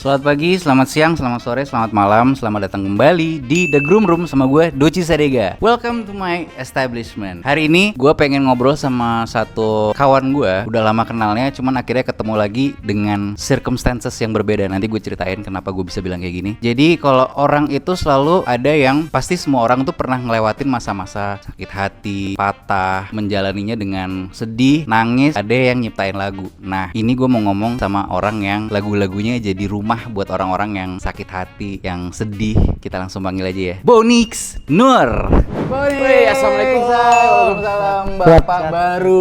Selamat pagi, selamat siang, selamat sore, selamat malam. Selamat datang kembali di The Groom Room sama gue, Doci Sadega. Welcome to my establishment. Hari ini gue pengen ngobrol sama satu kawan gue. Udah lama kenalnya, cuman akhirnya ketemu lagi dengan circumstances yang berbeda. Nanti gue ceritain kenapa gue bisa bilang kayak gini. Jadi kalau orang itu selalu ada yang pasti semua orang tuh pernah ngelewatin masa-masa sakit hati, patah, menjalaninya dengan sedih, nangis. Ada yang nyiptain lagu. Nah, ini gue mau ngomong sama orang yang lagu-lagunya jadi rumah buat orang-orang yang sakit hati, yang sedih. Kita langsung panggil aja ya, Bonix Nur. Bonix, assalamualaikum. Waalaikumsalam, Bapak baru.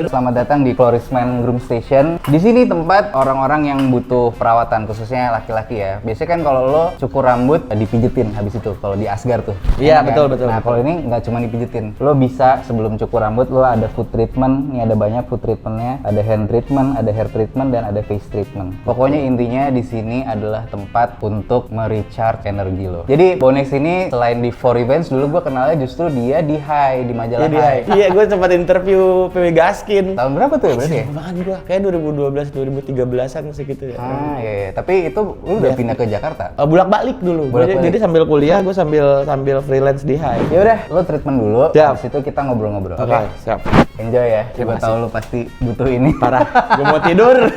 Selamat datang di Florisman Groom Station. Di sini tempat orang-orang yang butuh perawatan, khususnya laki-laki ya. Biasanya kan kalau lo cukur rambut dipijetin habis itu. Kalau di Asgar tuh. Iya, kan? betul. Nah, kalau ini nggak cuma dipijetin. Lo bisa sebelum cukur rambut lo ada foot treatment. Ini ada banyak foot treatmentnya. Ada hand treatment, ada hair treatment, dan ada face treatment. Pokoknya intinya di sini adalah tempat untuk merecharge energi lo. Jadi Bonix ini selain di For Events, dulu gue kenalnya justru dia di Hai, di majalah Hai. Iya, gue sempat interview PW Gaskin. Tahun berapa tuh ya berarti ya? Banget gue, kayak 2012-2013an segitu ya. Iya. Tapi itu lu udah pindah ke Jakarta? Bolak-balik dulu. Jadi sambil kuliah, gue sambil freelance di Hai. Ya udah, lo treatment dulu. Siap. Habis itu kita ngobrol-ngobrol. Oke, siap. Enjoy ya. Gue tahu lo pasti butuh ini. Parah, gue mau tidur.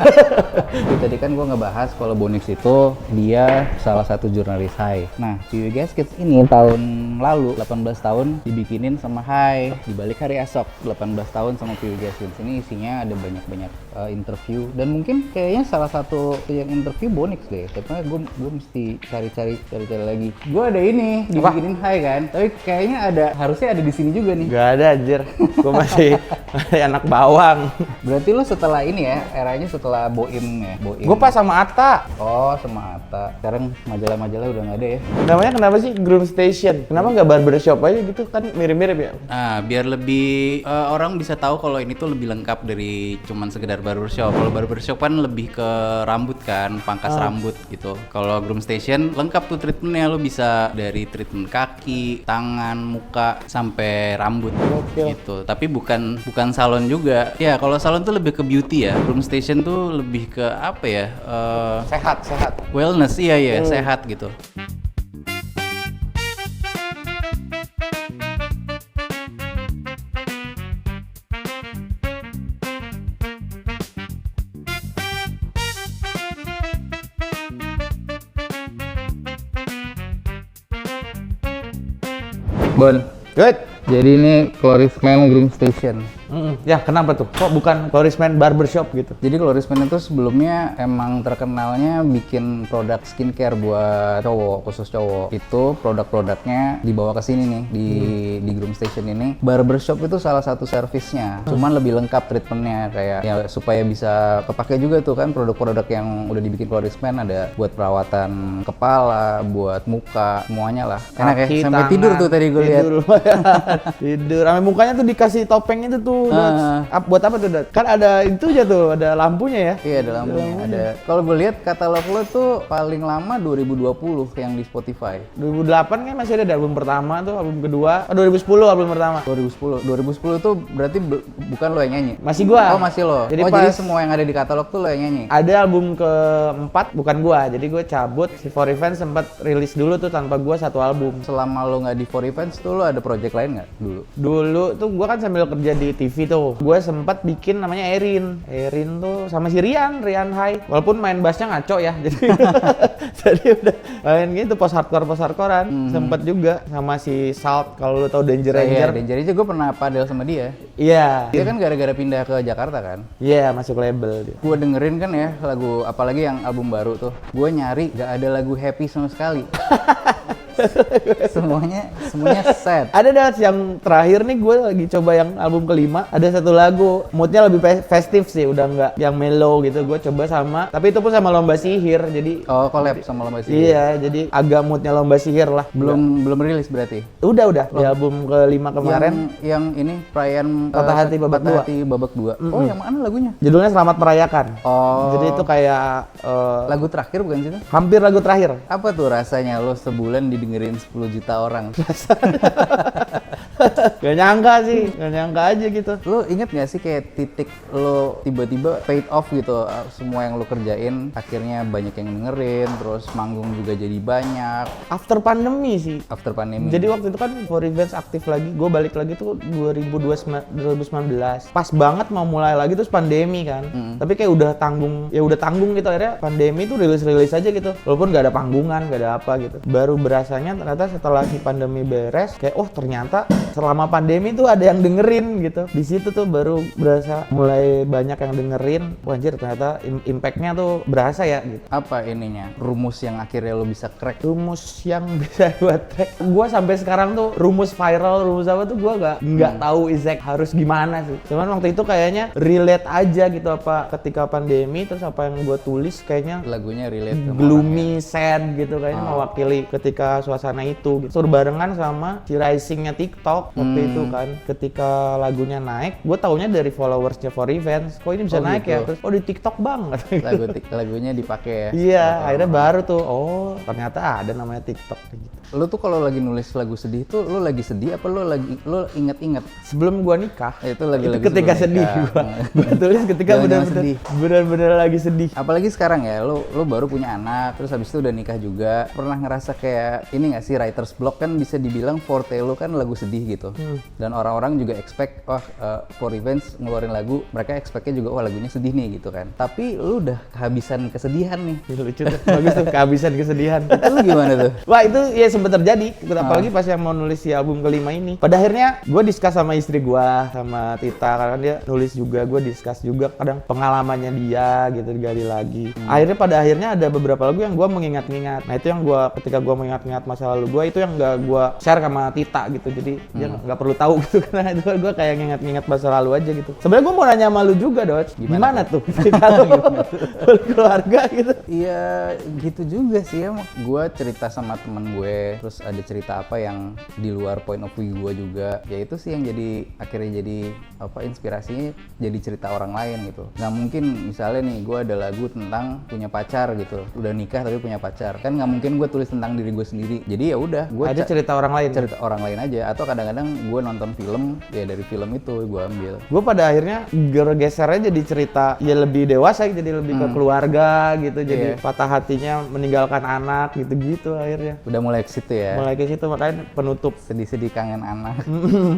Tadi kan gue ngebahas kalau Bonix itu dia salah satu jurnalis Hai. Nah, PW Gaskin ini tahun lalu 18 tahun dibikinin sama Hai di balik hari esok 18 tahun sama PW Gaskin. Ini isinya ada banyak interview dan mungkin kayaknya salah satu yang interview Bonix deh. Tapi gue mesti cari lagi. Gue ada ini dibikinin Hai kan. Tapi kayaknya harusnya ada di sini juga nih. Gak ada anjir. Gue masih anak bawang. Berarti lo setelah ini ya, eranya setelah Boim ya? Boim. Gue pas sama Atta. Oh, sama Atta. Sekarang majalah-majalah udah nggak ada ya? Namanya kenapa sih Groom Station? Kenapa nggak barbershop aja gitu? Kan mirip-mirip ya? Nah, biar lebih orang bisa tahu kalau ini tuh lebih lengkap dari cuman sekedar barbershop. Kalau barbershop kan lebih ke rambut kan, pangkas rambut gitu. Kalau Groom Station lengkap tuh treatmentnya, lo bisa dari treatment kaki, tangan, muka sampai rambut gitu. Tapi bukan salon juga. Ya, kalau salon tuh lebih ke beauty ya. Groom Station tuh lebih ke apa ya? Sehat. Wellness, iya, sehat gitu. Bon, Good. jadi ini Florisman Groom Station. Ya, kenapa tuh? Kok bukan Florisman Barbershop gitu? Jadi Florisman itu sebelumnya emang terkenalnya bikin produk skincare buat cowok, khusus cowok. Itu produk-produknya dibawa ke sini nih di Groom Station ini. Barbershop itu salah satu servisnya. Cuman lebih lengkap treatmentnya, kayak ya supaya bisa kepake juga tuh kan produk-produk yang udah dibikin Florisman, ada buat perawatan kepala, buat muka, semuanya lah. Enak ya, sampai tidur tuh tadi gue lihat. Tidur. Sampai mukanya tuh dikasih topeng itu tuh. Buat apa tuh, Dat? Kan ada itu aja tuh, ada lampunya ya? Iya, ada lampunya. Ada. Kalau gue lihat katalog lo tuh paling lama 2020 yang di Spotify. 2008 kan masih ada album pertama tuh, album kedua. 2010 album pertama. 2010 tuh berarti bukan lo yang nyanyi? Masih gua. Oh, masih lo. Jadi semua yang ada di katalog tuh lo yang nyanyi? Ada album keempat bukan gua. Jadi gua cabut. Si For Events sempat rilis dulu tuh tanpa gua satu album. Selama lo nggak di For Events tuh lo ada project lain nggak dulu? Dulu tuh gua kan sambil kerja di TV tuh. Gue sempat bikin namanya Erin. Erin tuh sama si Rian Hai. Walaupun main bassnya ngaco ya. Jadi udah main gitu post hardcorean. Sempet juga sama si Salt, kalau lu tahu Danger Ranger. Iya, Danger Ranger gue pernah padel sama dia. Iya. Dia kan gara-gara pindah ke Jakarta kan? Iya, masuk label dia. Gue dengerin kan ya lagu, apalagi yang album baru tuh. Gue nyari gak ada lagu happy sama sekali. semuanya sad. Ada yang terakhir nih, gue lagi coba yang album kelima, ada satu lagu moodnya lebih festif sih, udah nggak yang mellow gitu. Gue coba tapi itu pun sama Lomba Sihir, jadi collab sama Lomba Sihir. Iya, jadi agak moodnya Lomba Sihir lah. Belum rilis berarti? Udah di album kelima kemarin. Yang ini perayaan Patah Hati Babak 2. Oh, yang mana lagunya? Judulnya Selamat Merayakan. Oh, jadi itu kayak lagu terakhir bukan sih? Hampir lagu terakhir. Apa tuh rasanya lo sebulan didengerin 10 juta orang? Gak nyangka sih, gak nyangka aja gitu. Lo inget gak sih kayak titik lo tiba-tiba paid off gitu, semua yang lo kerjain akhirnya banyak yang dengerin, terus manggung juga jadi banyak After pandemi sih. after pandemi. Jadi waktu itu kan For Revenge aktif lagi, gue balik lagi tuh 2019. Pas banget mau mulai lagi terus pandemi kan. Tapi kayak udah tanggung gitu, akhirnya pandemi tuh rilis aja gitu. Walaupun gak ada panggungan, gak ada apa gitu. Baru berasanya ternyata setelah si pandemi beres, kayak ternyata selama pandemi tuh ada yang dengerin gitu. Di situ tuh baru berasa mulai banyak yang dengerin. Wah anjir, ternyata impactnya tuh berasa ya gitu. Apa ininya? Rumus yang akhirnya lo bisa crack? Rumus yang bisa buat track. Gua sampai sekarang tuh rumus viral, rumus apa tuh gua nggak tahu exact harus gimana sih. Cuman waktu itu kayaknya relate aja gitu, apa ketika pandemi terus apa yang gua tulis kayaknya Lagunya relate sama gloomy, sad gitu, kayaknya mewakili ketika suasana itu gitu. Suruh barengan sama si risingnya TikTok waktu itu kan. Ketika lagunya naik, gue taunya dari followersnya For Revenge. Kok ini bisa naik gitu. ya? Terus di TikTok bang. lagunya dipakai ya. Iya, akhirnya baru tuh. Ternyata ada namanya TikTok gitu. Lo tuh kalau lagi nulis lagu sedih tuh lo lagi sedih apa lo inget-inget? Sebelum gua nikah, Itu lagi-lagi ketika sebelum sedih nikah. gua tulis ketika Jangan sedih. benar-benar lagi sedih. Apalagi sekarang ya, lo baru punya anak, terus habis itu udah nikah juga. Pernah ngerasa kayak ini nggak sih, writer's block kan bisa dibilang forte lo kan lagu sedih gitu. Dan orang-orang juga expect, For Revenge ngeluarin lagu, mereka expectnya juga lagunya sedih nih gitu kan. Tapi lo udah kehabisan kesedihan nih. Lucu tuh, bagus tuh, kehabisan kesedihan. Itu lo gimana tuh? Wah itu ya sempat terjadi, apalagi pas yang mau nulis si album kelima ini. Pada akhirnya gue discuss sama istri gue, sama Tita, karena dia nulis juga, gue discuss juga kadang pengalamannya dia gitu, digali lagi. Pada akhirnya ada beberapa lagu yang gue mengingat-ingat. Nah itu yang gue, ketika gue mengingat-ingat masa lalu gue, itu yang gak gue share sama Tita gitu. Jadi dia gak perlu tahu gitu, karena itu gue kayak ngingat-ingat masa lalu aja gitu. Sebenarnya gue mau nanya sama lu juga, Dot. Gimana tuh? Kalau keluarga gitu. Iya gitu juga sih ya. Gue cerita sama temen gue, terus ada cerita apa yang di luar point of view gue juga. Ya itu sih yang akhirnya jadi inspirasinya jadi cerita orang lain gitu. Nggak mungkin misalnya nih gue ada lagu tentang punya pacar gitu, udah nikah tapi punya pacar, kan nggak mungkin gue tulis tentang diri gue sendiri. Jadi ya udah gue ada cerita orang lain. Cerita orang lain aja. Atau kadang-kadang gue nonton film, ya dari film itu gue ambil. Gue pada akhirnya gesernya jadi cerita ya lebih dewasa, jadi lebih ke keluarga gitu. Jadi patah hatinya meninggalkan anak gitu-gitu akhirnya. Udah mulai ke situ ya. Mulai ke situ, makanya penutup Sedih-sedih kangen anak.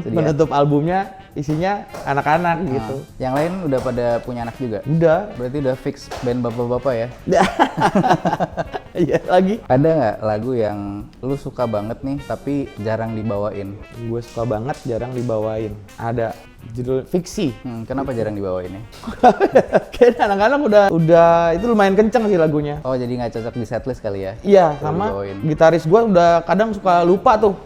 penutup albumnya isinya anak-anak gitu. Yang lain udah pada punya anak juga? Udah. Berarti udah fix band bapak-bapak ya? Iya lagi. Ada nggak lagu yang lu suka banget nih tapi jarang dibawain? Gue suka banget jarang dibawain. Ada judul Fiksi. Kenapa jarang dibawain ya? Kayaknya anak-anak udah itu lumayan kenceng sih lagunya. Oh jadi nggak cocok di setlist kali ya? Iya, Kalau sama dibawain. gitaris gue udah kadang suka lupa tuh.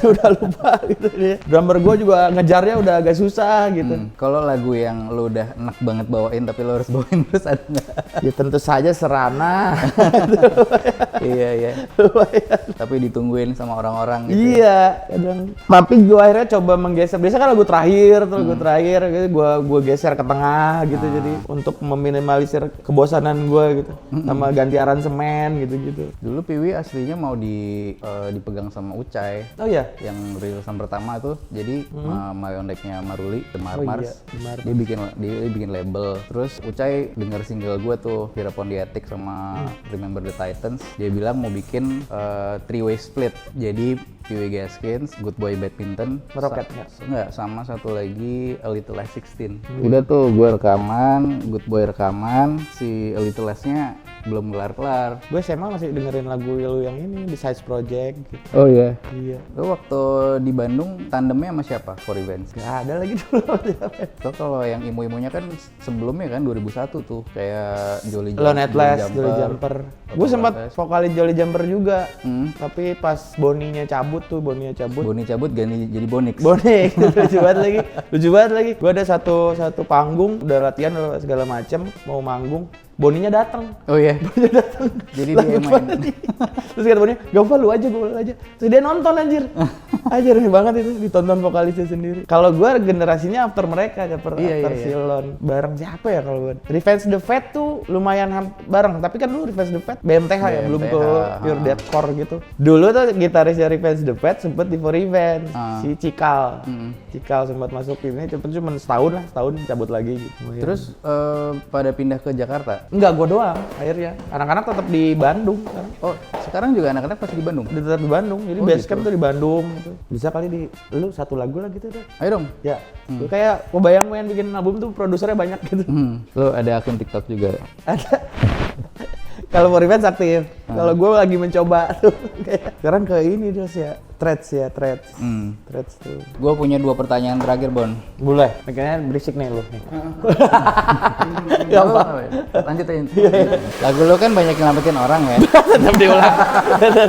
Udah lupa gitu dia. Drummer gue juga ngejarnya udah agak susah gitu. Kalau lagu yang lu udah enak banget bawain tapi lu harus bawain terus ada nggak? Ya tentu saja Serana. Iya. Tapi ditungguin sama orang-orang gitu. Iya, kadang. Tapi gue akhirnya coba menggeser. Biasa kan lagu terakhir gitu, gue geser ke tengah gitu. Jadi untuk meminimalisir kebosanan gue gitu. Sama ganti aransemen gitu-gitu. Dulu Piwi aslinya mau dipegang sama Ucai. Oh iya? Yang rilisan pertama tuh, jadi Mayondeknya Maruli, The Marmars, The Marmars. dia bikin label. Terus Ucai denger single gue tuh, Vira Pondiatik sama Remember the Titans. Dia bilang mau bikin three-way split. Jadi Piwi Gaskins, Good Boy Badminton, Meroket nggak? Sama satu lagi A Little Less 16. Udah tuh gue rekaman, Good Boy rekaman, si A Little Less-nya belum kelar-kelar. Gue SMA masih dengerin lagu lu yang ini, The Size Project gitu. Oh iya? Iya. Lu waktu di Bandung tandemnya sama siapa For Revenge? Gak ada lagi dulu. Tuh kalau yang imo-imonya kan sebelumnya kan 2001 tuh kayak Jolly Lone Atlas, Jolly Jumper. Gue sempat vokalin Jolly Jumper juga. Tapi pas Boninya cabut. Boni cabut jadi Bonix. Bonix, lucu banget lagi. Gue ada satu panggung, udah latihan segala macem, mau manggung. Boninya datang. Oh iya. Boninya datang. Jadi dia main. Terus kata Boninya, gak apa lu aja. Terus dia nonton anjir. Anjir aneh banget itu ditonton vokalisnya sendiri. Kalau gue generasinya after mereka, after Silon. Bareng siapa ya kalau gue? Revenge the Fat tuh lumayan bareng, tapi kan dulu Revenge the Fat BMTH ya, belum ke Pure Deathcore gitu. Dulu tuh gitarisnya Revenge the Fat sempet di For Revenge, si Cikal. Cikal sempat masuk ini, cuma setahun cabut lagi gitu. Terus pada pindah ke Jakarta? Enggak, gue doang akhirnya. Anak-anak tetap di Bandung kan. Oh, sekarang juga anak-anak pasti di Bandung? Tetap di Bandung, jadi basecamp tuh di Bandung gitu. Bisa kali lu satu lagu lah gitu deh. Ayo dong. Ya, lu kayak kebayang yang bikin album tuh produsernya banyak gitu. Lu ada akun TikTok juga? Ada. Kalau For Revenge aktif. Kalau gue lagi mencoba tuh. Sekarang ke ini terus ya, Threads. Threads tuh. Gue punya 2 pertanyaan terakhir, Bon. Boleh. Kayaknya berisik nih lu nih. Ya apa? Lanjutin. Lagu lu kan banyak nyelamatin orang ya? Tetap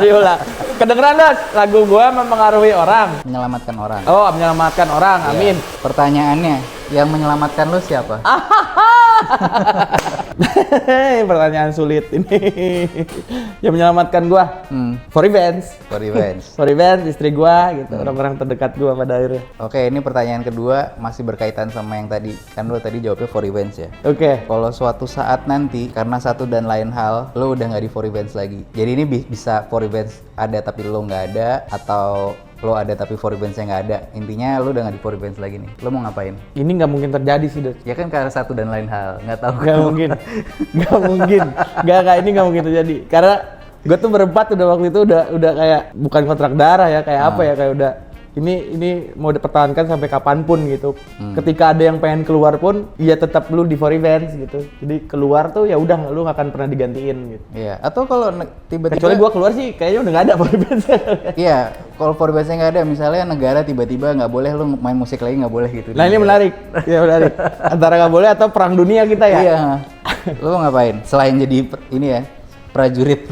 diulang. Kedengeran dah, lagu gue mempengaruhi orang. Menyelamatkan orang. Oh, menyelamatkan orang. Amin. Pertanyaannya, yang menyelamatkan lu siapa? Pertanyaan sulit ini. Yang menyelamatkan gua. For Revenge. For Revenge istri gua gitu. Orang-orang terdekat gua pada akhirnya. Oke, ini pertanyaan kedua masih berkaitan sama yang tadi. Kan lu tadi jawabnya For Revenge ya. Oke. Kalau suatu saat nanti karena satu dan lain hal lu udah nggak di For Revenge lagi. Jadi ini bisa For Revenge ada tapi lu nggak ada, atau lo ada tapi For Revenge-nya nggak ada. Intinya lo udah nggak di For Revenge lagi nih. Lo mau ngapain? Ini nggak mungkin terjadi sih, Dot. Ya kan karena satu dan lain hal. Nggak tahu. Nggak mungkin. Ini nggak mungkin terjadi. Karena gue tuh berempat udah waktu itu udah kayak bukan kontrak darah ya, kayak apa ya, kayak udah ini mau dipertahankan sampai kapanpun gitu. Ketika ada yang pengen keluar pun, ya tetap lu di For Revenge gitu. Jadi keluar tuh ya udah lu nggak akan pernah digantiin gitu. Iya. Atau kalau tiba-tiba kecuali gua keluar sih kayaknya udah nggak ada For Revenge. Iya. Kalau For Revenge nggak ada, misalnya negara tiba-tiba nggak boleh lu main musik lagi, nggak boleh gitu. Nah ini menarik. Ya menarik. Antara nggak boleh atau perang dunia kita ya. Iya. Lu mau ngapain? Selain jadi ini ya, prajurit.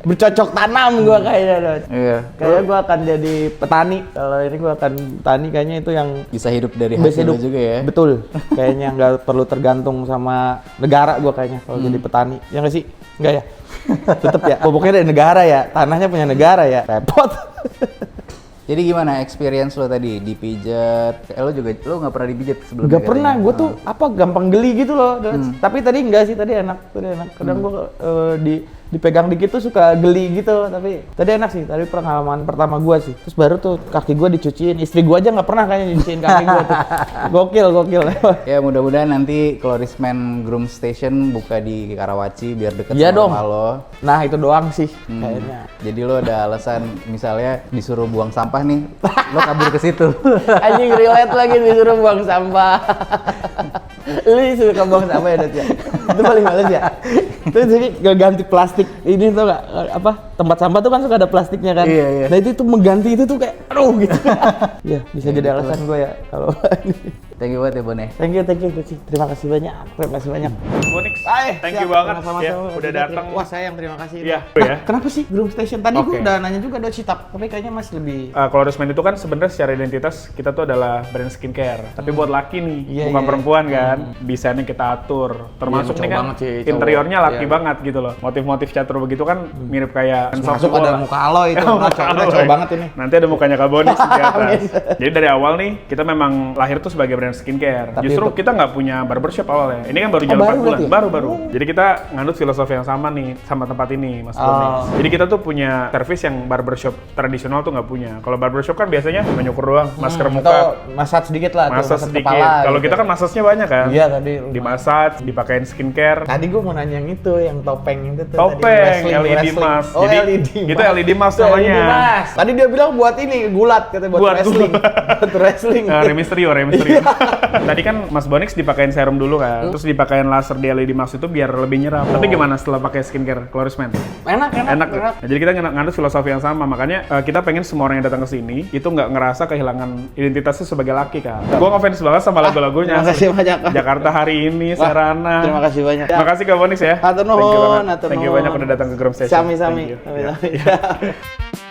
Bercocok tanam gua kayaknya, Dot. Iya. Kayaknya gua akan jadi petani. Kalau ini gua akan petani, kayaknya itu yang bisa hidup dari hasil juga ya. Betul. Kayaknya nggak perlu tergantung sama negara gua kayaknya kalau jadi petani. Ya nggak sih? Nggak ya? Tetep ya. Pokoknya dari negara ya. Tanahnya punya negara ya. Repot. Jadi gimana experience lo tadi dipijat? Lo nggak pernah dipijat sebelumnya? Nggak pernah, gue tuh gampang geli gitu loh. Tapi tadi enggak sih, tadi enak. Kadang gue dipegang dikit tuh suka geli gitu, tapi tadi enak sih. Tadi pengalaman pertama gue sih. Terus baru tuh kaki gue dicuciin. Istri gue aja nggak pernah kayaknya nyuciin kaki gue tuh. Gokil. Ya mudah-mudahan nanti Clorisman Groom Station buka di Karawaci biar deket iya sama dong. lo. Nah itu doang sih kayaknya. Jadi lo ada alasan misalnya disuruh buang sampah nih, lo kabur ke situ. Anjing relate lagi disuruh buang sampah. Lu suka buang sampah ya, Dot ya? Itu paling males ya? Itu jadi ganti plastik. Ini tuh nggak apa, tempat sampah tuh kan suka ada plastiknya kan? Iya. Nah itu tuh mengganti itu tuh kayak aduh gitu. Iya, bisa jadi alasan gue ya kalau Thank you banget ya, Bon. Thank you. Terima kasih banyak. Bonix, thank you banget ya, udah datang. Wah, saya yang terima kasih. Iya. Kenapa sih Groom Station? Tadi gue Oke. udah nanya juga Dot Citap, tapi kayaknya masih lebih Clorisman itu kan sebenarnya secara identitas kita tuh adalah brand skincare, tapi buat laki nih, Iya, bukan iya. perempuan kan. Desainnya kita atur, termasuk Iya, nih kan cowok banget sih, cowok. interiornya laki Iya. banget gitu loh. Motif-motif catur begitu kan mirip kayak masuk ada muka alo itu. Udah cowok banget ini. Nanti ada mukanya Kak Bonix di atas. Jadi dari awal nih kita memang lahir tuh sebagai brand skincare. Tapi Justru untuk- kita nggak punya barbershop awalnya. Ini kan baru jalan baru 4 bulan, berarti? baru. Jadi kita nganut filosofi yang sama nih sama tempat ini, Mas Oh. Bonix. Jadi kita tuh punya service yang barbershop tradisional tuh nggak punya. Kalau barbershop kan biasanya menyukur doang, masker muka, Atau massage sedikit lah. massage sedikit. kepala Kalau gitu. kita kan massage-nya banyak kan. Iya tadi. Di massage, dipakein skincare. Tadi gue mau nanya yang itu, yang topeng itu tuh. Topeng, tadi, LED wrestling. mask. Oh, Jadi, LED itu mask. LED mask Itu namanya. LED mask. Tadi dia bilang buat ini, gulat katanya buat wrestling. buat wrestling. Rey Mysterio. Tadi kan Mas Bonix dipakein serum dulu kan, terus dipakein laser di LED mask itu biar lebih nyerap. Tapi gimana setelah pakai skincare Clorisman? Enak. Enak. Nah, jadi kita nganut filosofi yang sama, makanya kita pengen semua orang yang datang ke sini itu nggak ngerasa kehilangan identitasnya sebagai laki kan. Gua ngefans banget sama lagu-lagunya. Terima kasih banyak. Jakarta hari ini, Serana. Terima kasih banyak. Terima kasih Kak Bonix ya. Hatur Thank you nuhun, banget. hatur Thank you nuhun. banyak udah datang ke Groom Station. Sami-sami. Thank you. Sami-sami.